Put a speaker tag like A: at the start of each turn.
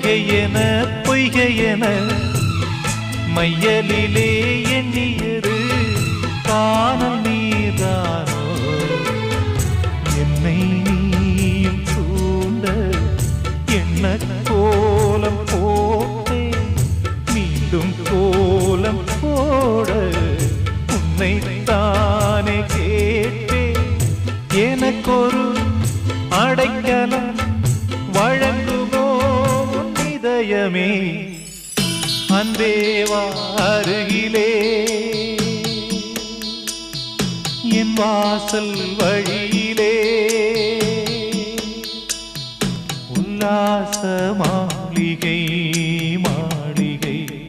A: பொய்கையென பொய்கையென மையலிலே எண்ணியது காணல் நீதானோ என்னை நீயும் தூண்ட என்ன கோலம் போட்டே மீண்டும் கோலம் போட உன்னை தானே கேட்டே எனக்கொரு அடைக்கலம் வழங்குமோ இதயமே அன்பேவா அருகிலே என் வாசல் வழியிலே உல்லாச மாளிகை